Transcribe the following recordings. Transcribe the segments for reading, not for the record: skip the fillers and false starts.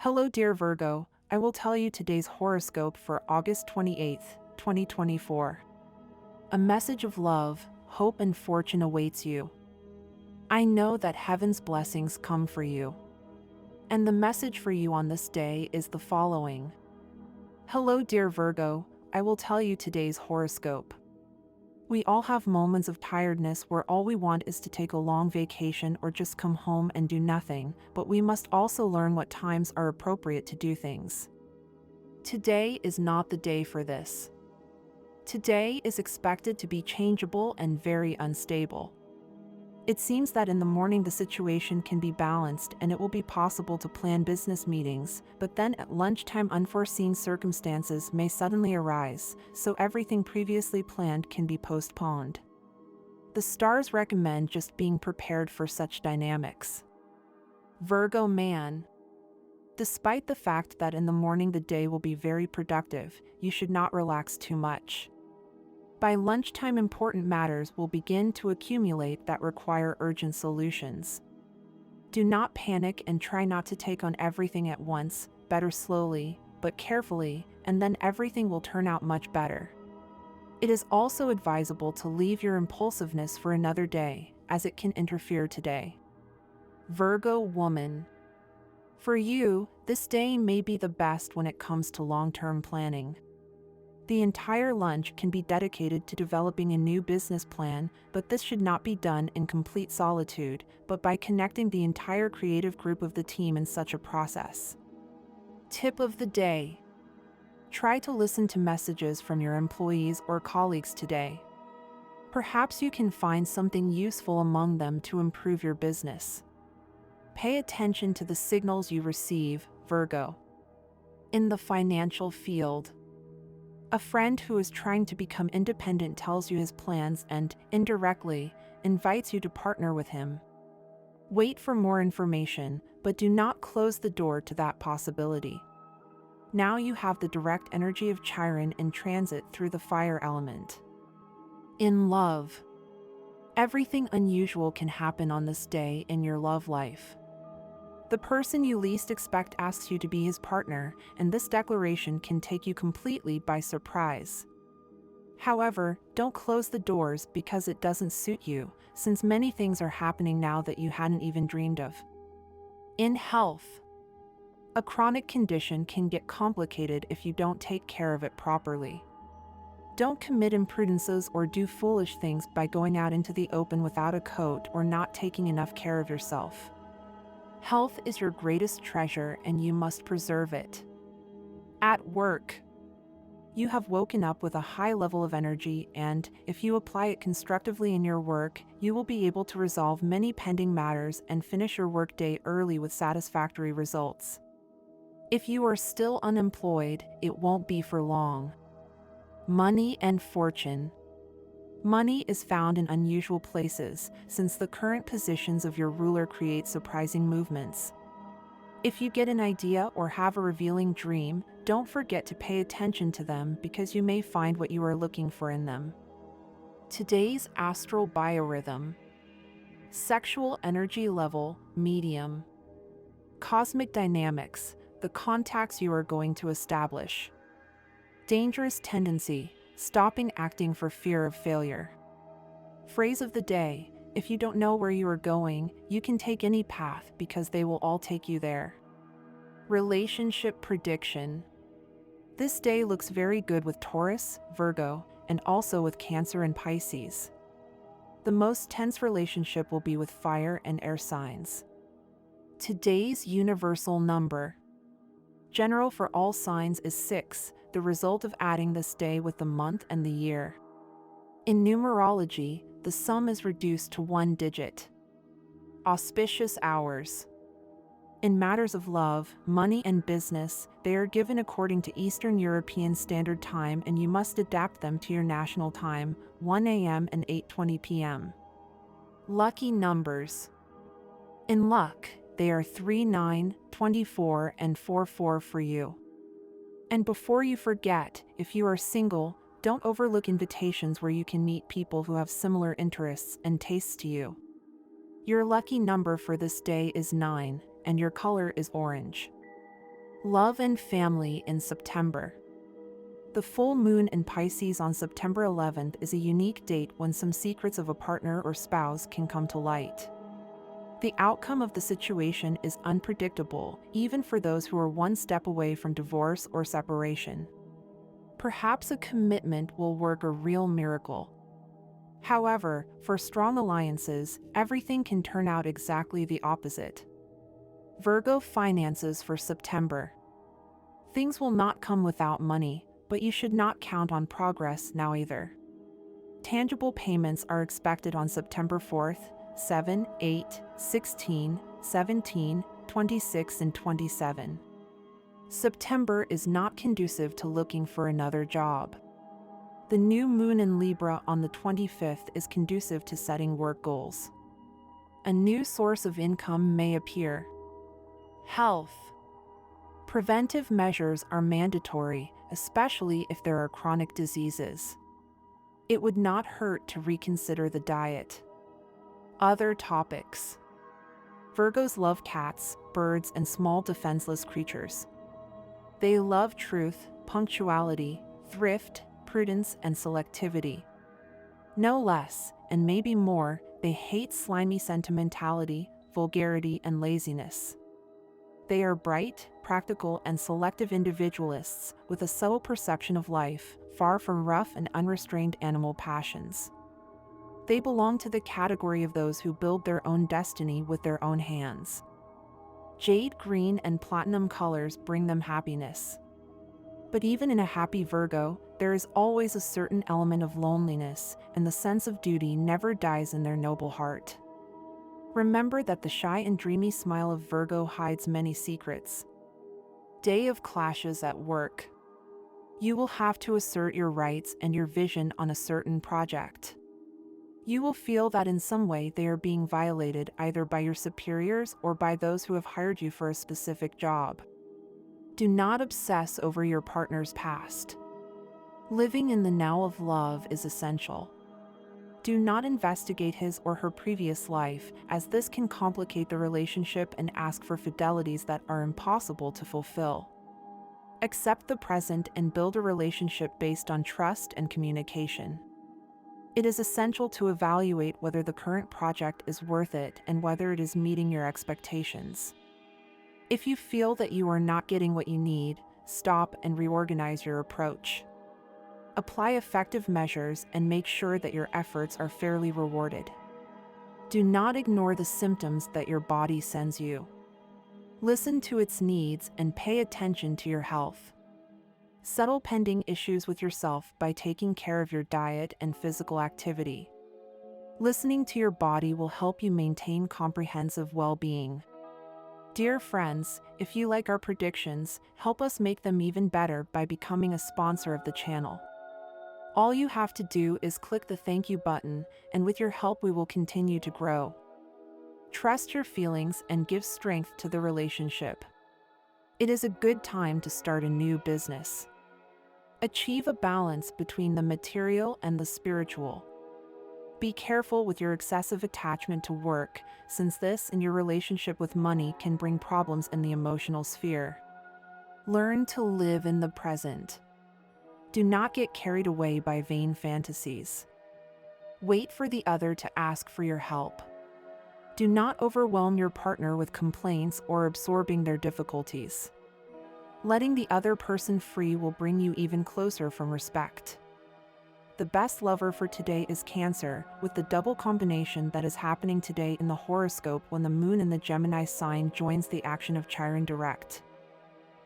Hello, dear Virgo. I will tell you today's horoscope for August 28th, 2024. A message of love, hope, and fortune awaits you. I know that heaven's blessings come for you. And the message for you on this day is the following. Hello, dear Virgo. I will tell you today's horoscope. We all have moments of tiredness where all we want is to take a long vacation or just come home and do nothing, but we must also learn what times are appropriate to do things. Today is not the day for this. Today is expected to be changeable and very unstable. It seems that in the morning the situation can be balanced and it will be possible to plan business meetings, but then at lunchtime unforeseen circumstances may suddenly arise, so everything previously planned can be postponed. The stars recommend just being prepared for such dynamics. Virgo man. Despite the fact that in the morning the day will be very productive, you should not relax too much. By lunchtime, important matters will begin to accumulate that require urgent solutions. Do not panic and try not to take on everything at once, better slowly, but carefully, and then everything will turn out much better. It is also advisable to leave your impulsiveness for another day, as it can interfere today. Virgo woman. For you, this day may be the best when it comes to long-term planning. The entire lunch can be dedicated to developing a new business plan, but this should not be done in complete solitude, but by connecting the entire creative group of the team in such a process. Tip of the day. Try to listen to messages from your employees or colleagues today. Perhaps you can find something useful among them to improve your business. Pay attention to the signals you receive, Virgo. In the financial field. A friend who is trying to become independent tells you his plans and, indirectly, invites you to partner with him. Wait for more information, but do not close the door to that possibility. Now you have the direct energy of Chiron in transit through the fire element. In love. Everything unusual can happen on this day in your love life. The person you least expect asks you to be his partner, and this declaration can take you completely by surprise. However, don't close the doors because it doesn't suit you, since many things are happening now that you hadn't even dreamed of. In health. A chronic condition can get complicated if you don't take care of it properly. Don't commit imprudences or do foolish things by going out into the open without a coat or not taking enough care of yourself. Health is your greatest treasure and you must preserve it. At work. You have woken up with a high level of energy and, if you apply it constructively in your work, you will be able to resolve many pending matters and finish your workday early with satisfactory results. If you are still unemployed, it won't be for long. Money and fortune. Money is found in unusual places, since the current positions of your ruler create surprising movements. If you get an idea or have a revealing dream, don't forget to pay attention to them because you may find what you are looking for in them. Today's astral biorhythm. Sexual energy level, medium. Cosmic dynamics, the contacts you are going to establish. Dangerous tendency. Stopping acting for fear of failure. Phrase of the day. If you don't know where you are going, you can take any path because they will all take you there. Relationship prediction. This day looks very good with Taurus, Virgo, and also with Cancer and Pisces. The most tense relationship will be with fire and air signs. Today's universal number. General for all signs is 6, the result of adding this day with the month and the year. In numerology, the sum is reduced to 1 digit. Auspicious hours. In matters of love, money, and business, they are given according to Eastern European Standard Time and you must adapt them to your national time, 1 a.m. and 8:20 p.m. Lucky numbers. In luck, they are 3, 9, 24, and 44 for you. And before you forget, if you are single, don't overlook invitations where you can meet people who have similar interests and tastes to you. Your lucky number for this day is 9, and your color is orange. Love and family in September. The full moon in Pisces on September 11th is a unique date when some secrets of a partner or spouse can come to light. The outcome of the situation is unpredictable, even for those who are one step away from divorce or separation. Perhaps a commitment will work a real miracle. However, for strong alliances, everything can turn out exactly the opposite. Virgo finances for September. Things will not come without money, but you should not count on progress now either. Tangible payments are expected on September 4th, 7, 8, 16, 17, 26, and 27. September is not conducive to looking for another job. The new moon in Libra on the 25th is conducive to setting work goals. A new source of income may appear. Health. Preventive measures are mandatory, especially if there are chronic diseases. It would not hurt to reconsider the diet. Other topics. Virgos love cats, birds, and small defenseless creatures. They love truth, punctuality, thrift, prudence, and selectivity. No less, and maybe more, they hate slimy sentimentality, vulgarity, and laziness. They are bright, practical, and selective individualists with a subtle perception of life, far from rough and unrestrained animal passions. They belong to the category of those who build their own destiny with their own hands. Jade green and platinum colors bring them happiness. But even in a happy Virgo, there is always a certain element of loneliness, and the sense of duty never dies in their noble heart. Remember that the shy and dreamy smile of Virgo hides many secrets. Day of clashes at work. You will have to assert your rights and your vision on a certain project. You will feel that in some way they are being violated either by your superiors or by those who have hired you for a specific job. Do not obsess over your partner's past. Living in the now of love is essential. Do not investigate his or her previous life, as this can complicate the relationship and ask for fidelities that are impossible to fulfill. Accept the present and build a relationship based on trust and communication. It is essential to evaluate whether the current project is worth it and whether it is meeting your expectations. If you feel that you are not getting what you need, stop and reorganize your approach. Apply effective measures and make sure that your efforts are fairly rewarded. Do not ignore the symptoms that your body sends you. Listen to its needs and pay attention to your health. Settle pending issues with yourself by taking care of your diet and physical activity. Listening to your body will help you maintain comprehensive well-being. Dear friends, if you like our predictions, help us make them even better by becoming a sponsor of the channel. All you have to do is click the thank you button, and with your help we will continue to grow. Trust your feelings and give strength to the relationship. It is a good time to start a new business. Achieve a balance between the material and the spiritual. Be careful with your excessive attachment to work, since this and your relationship with money can bring problems in the emotional sphere. Learn to live in the present. Do not get carried away by vain fantasies. Wait for the other to ask for your help. Do not overwhelm your partner with complaints or absorbing their difficulties. Letting the other person free will bring you even closer from respect. The best lover for today is Cancer, with the double combination that is happening today in the horoscope when the moon in the Gemini sign joins the action of Chiron direct.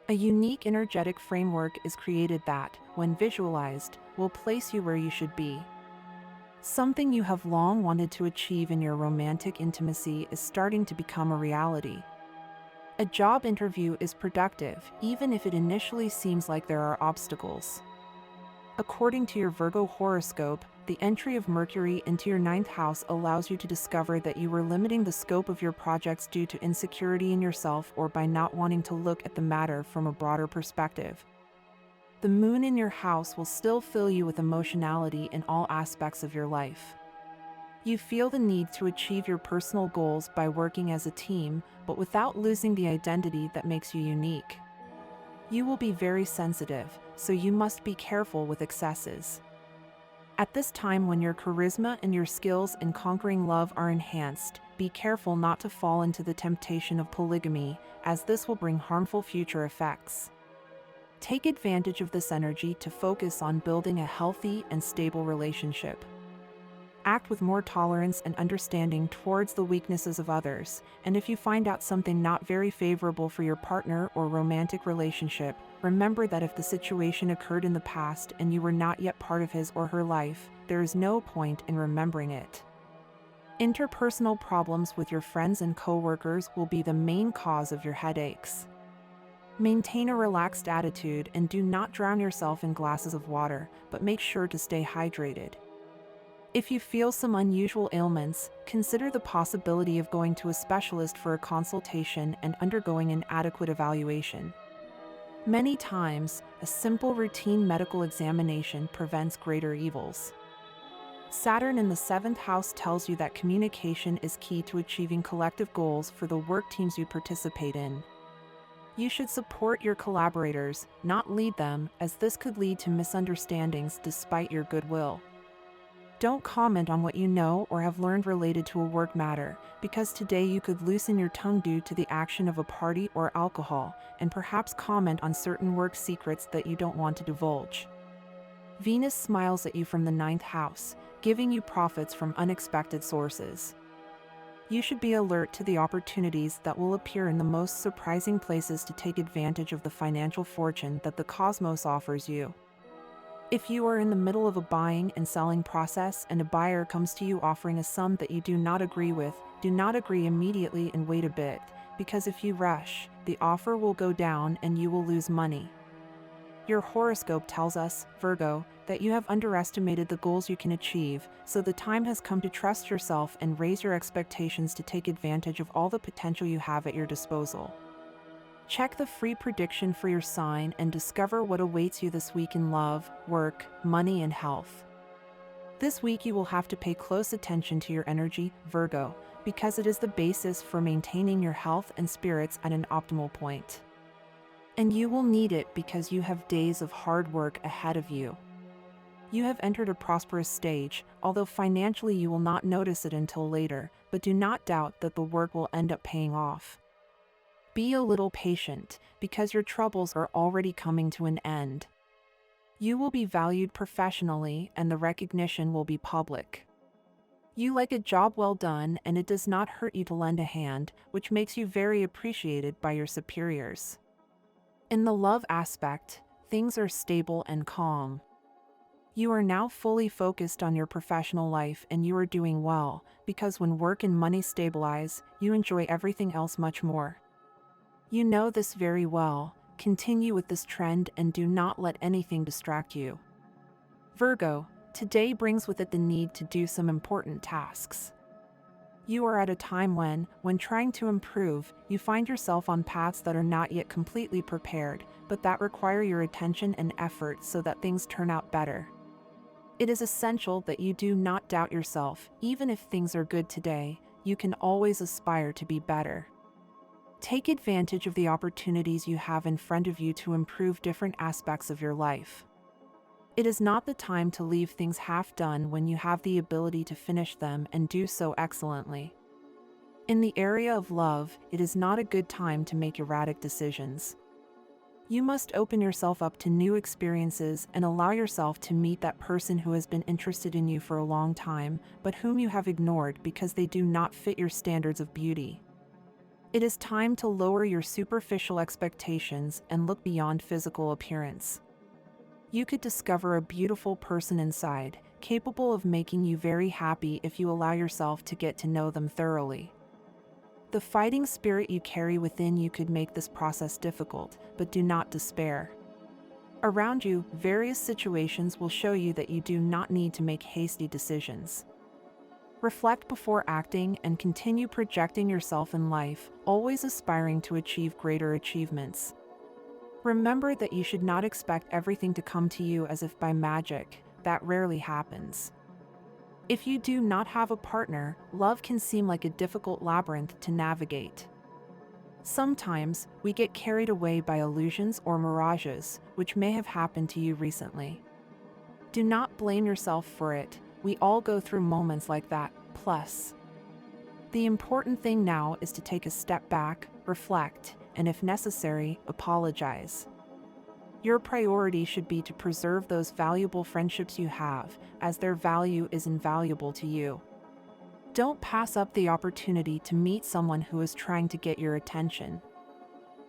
A unique energetic framework is created that, when visualized, will place you where you should be. Something you have long wanted to achieve in your romantic intimacy is starting to become a reality. A job interview is productive, even if it initially seems like there are obstacles. According to your Virgo horoscope, the entry of Mercury into your 9th house allows you to discover that you were limiting the scope of your projects due to insecurity in yourself or by not wanting to look at the matter from a broader perspective. The moon in your house will still fill you with emotionality in all aspects of your life. You feel the need to achieve your personal goals by working as a team, but without losing the identity that makes you unique. You will be very sensitive, so you must be careful with excesses. At this time when your charisma and your skills in conquering love are enhanced, be careful not to fall into the temptation of polygamy, as this will bring harmful future effects. Take advantage of this energy to focus on building a healthy and stable relationship. Act with more tolerance and understanding towards the weaknesses of others, and if you find out something not very favorable for your partner or romantic relationship, remember that if the situation occurred in the past and you were not yet part of his or her life, there is no point in remembering it. Interpersonal problems with your friends and coworkers will be the main cause of your headaches. Maintain a relaxed attitude and do not drown yourself in glasses of water, but make sure to stay hydrated. If you feel some unusual ailments, consider the possibility of going to a specialist for a consultation and undergoing an adequate evaluation. Many times, a simple routine medical examination prevents greater evils. Saturn in the 7th house tells you that communication is key to achieving collective goals for the work teams you participate in. You should support your collaborators, not lead them, as this could lead to misunderstandings despite your goodwill. Don't comment on what you know or have learned related to a work matter, because today you could loosen your tongue due to the action of a party or alcohol, and perhaps comment on certain work secrets that you don't want to divulge. Venus smiles at you from the 9th house, giving you profits from unexpected sources. You should be alert to the opportunities that will appear in the most surprising places to take advantage of the financial fortune that the cosmos offers you. If you are in the middle of a buying and selling process and a buyer comes to you offering a sum that you do not agree with, do not agree immediately and wait a bit, because if you rush, the offer will go down and you will lose money. Your horoscope tells us, Virgo, that you have underestimated the goals you can achieve, so the time has come to trust yourself and raise your expectations to take advantage of all the potential you have at your disposal. Check the free prediction for your sign and discover what awaits you this week in love, work, money, and health. This week you will have to pay close attention to your energy, Virgo, because it is the basis for maintaining your health and spirits at an optimal point. And you will need it because you have days of hard work ahead of you. You have entered a prosperous stage, although financially you will not notice it until later, but do not doubt that the work will end up paying off. Be a little patient, because your troubles are already coming to an end. You will be valued professionally and the recognition will be public. You like a job well done and it does not hurt you to lend a hand, which makes you very appreciated by your superiors. In the love aspect, things are stable and calm. You are now fully focused on your professional life and you are doing well, because when work and money stabilize, you enjoy everything else much more. You know this very well. Continue with this trend and do not let anything distract you. Virgo, today brings with it the need to do some important tasks. You are at a time when trying to improve, you find yourself on paths that are not yet completely prepared, but that require your attention and effort so that things turn out better. It is essential that you do not doubt yourself. Even if things are good today, you can always aspire to be better. Take advantage of the opportunities you have in front of you to improve different aspects of your life. It is not the time to leave things half done when you have the ability to finish them and do so excellently. In the area of love, it is not a good time to make erratic decisions. You must open yourself up to new experiences and allow yourself to meet that person who has been interested in you for a long time, but whom you have ignored because they do not fit your standards of beauty. It is time to lower your superficial expectations and look beyond physical appearance. You could discover a beautiful person inside, capable of making you very happy if you allow yourself to get to know them thoroughly. The fighting spirit you carry within you could make this process difficult, but do not despair. Around you, various situations will show you that you do not need to make hasty decisions. Reflect before acting and continue projecting yourself in life, always aspiring to achieve greater achievements. Remember that you should not expect everything to come to you as if by magic. That rarely happens. If you do not have a partner, love can seem like a difficult labyrinth to navigate. Sometimes we get carried away by illusions or mirages, which may have happened to you recently. Do not blame yourself for it. We all go through moments like that. Plus, the important thing now is to take a step back, reflect, and if necessary, apologize. Your priority should be to preserve those valuable friendships you have, as their value is invaluable to you. Don't pass up the opportunity to meet someone who is trying to get your attention.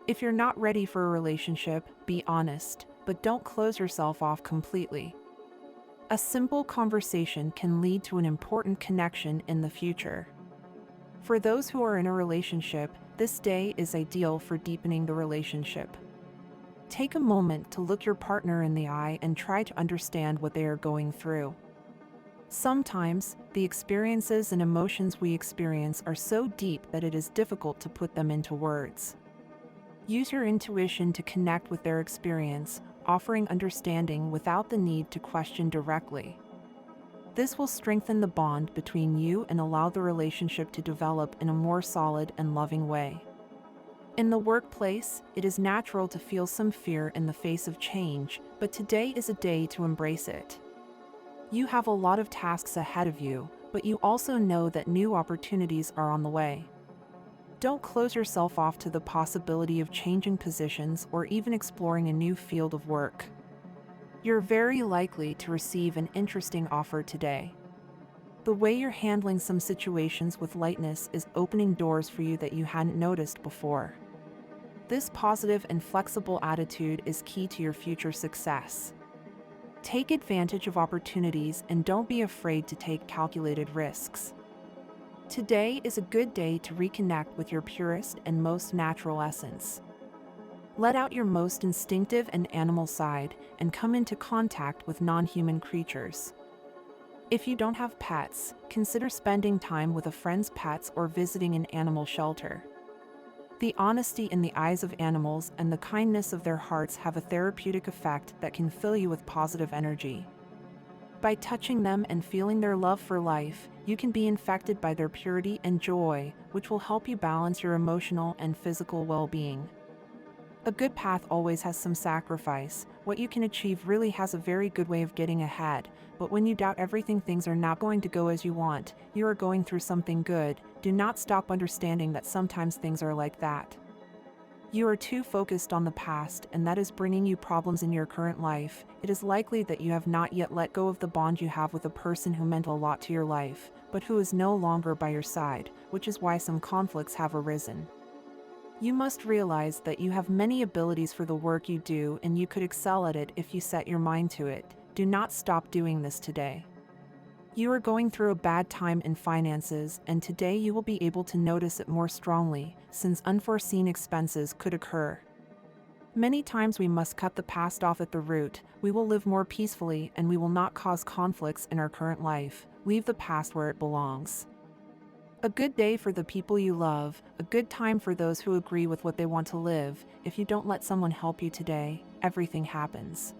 If you're not ready for a relationship, be honest, but don't close yourself off completely. A simple conversation can lead to an important connection in the future. For those who are in a relationship, this day is ideal for deepening the relationship. Take a moment to look your partner in the eye and try to understand what they are going through. Sometimes, the experiences and emotions we experience are so deep that it is difficult to put them into words. Use your intuition to connect with their experience, offering understanding without the need to question directly. This will strengthen the bond between you and allow the relationship to develop in a more solid and loving way. In the workplace, it is natural to feel some fear in the face of change, but today is a day to embrace it. You have a lot of tasks ahead of you, but you also know that new opportunities are on the way. Don't close yourself off to the possibility of changing positions or even exploring a new field of work. You're very likely to receive an interesting offer today. The way you're handling some situations with lightness is opening doors for you that you hadn't noticed before. This positive and flexible attitude is key to your future success. Take advantage of opportunities and don't be afraid to take calculated risks. Today is a good day to reconnect with your purest and most natural essence. Let out your most instinctive and animal side and come into contact with non-human creatures. If you don't have pets, consider spending time with a friend's pets or visiting an animal shelter. The honesty in the eyes of animals and the kindness of their hearts have a therapeutic effect that can fill you with positive energy. By touching them and feeling their love for life, you can be infected by their purity and joy, which will help you balance your emotional and physical well-being. A good path always has some sacrifice. What you can achieve really has a very good way of getting ahead, but when you doubt everything, things are not going to go as you want, you are going through something good, do not stop understanding that sometimes things are like that. You are too focused on the past, and that is bringing you problems in your current life. It is likely that you have not yet let go of the bond you have with a person who meant a lot to your life, but who is no longer by your side, which is why some conflicts have arisen. You must realize that you have many abilities for the work you do and you could excel at it if you set your mind to it. Do not stop doing this today. You are going through a bad time in finances, and today you will be able to notice it more strongly, since unforeseen expenses could occur. Many times we must cut the past off at the root. We will live more peacefully and we will not cause conflicts in our current life. Leave the past where it belongs. A good day for the people you love, a good time for those who agree with what they want to live. If you don't let someone help you today, everything happens.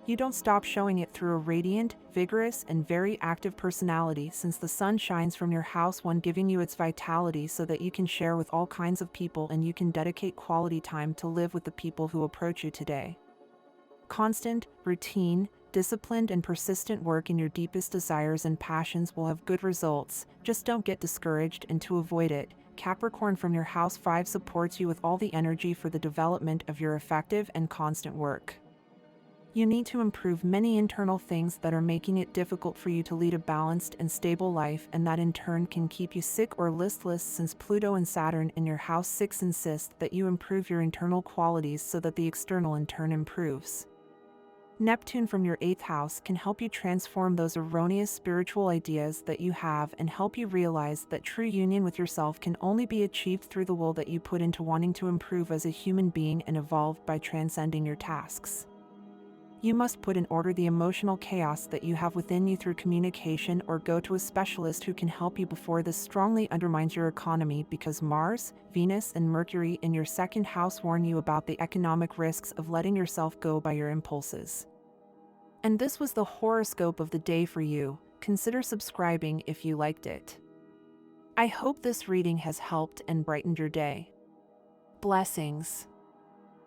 You don't stop showing it through a radiant, vigorous, and very active personality, since the sun shines from your house one, giving you its vitality so that you can share with all kinds of people and you can dedicate quality time to live with the people who approach you today. Constant, routine, disciplined and persistent work in your deepest desires and passions will have good results. Just don't get discouraged, and to avoid it, Capricorn from your house 5 supports you with all the energy for the development of your effective and constant work. You need to improve many internal things that are making it difficult for you to lead a balanced and stable life, and that in turn can keep you sick or listless, since Pluto and Saturn in your house 6 insist that you improve your internal qualities so that the external in turn improves. Neptune from your 8th house can help you transform those erroneous spiritual ideas that you have and help you realize that true union with yourself can only be achieved through the will that you put into wanting to improve as a human being and evolve by transcending your tasks. You must put in order the emotional chaos that you have within you through communication, or go to a specialist who can help you before this strongly undermines your economy, because Mars, Venus, and Mercury in your 2nd house warn you about the economic risks of letting yourself go by your impulses. And this was the horoscope of the day for you. Consider subscribing if you liked it. I hope this reading has helped and brightened your day. Blessings.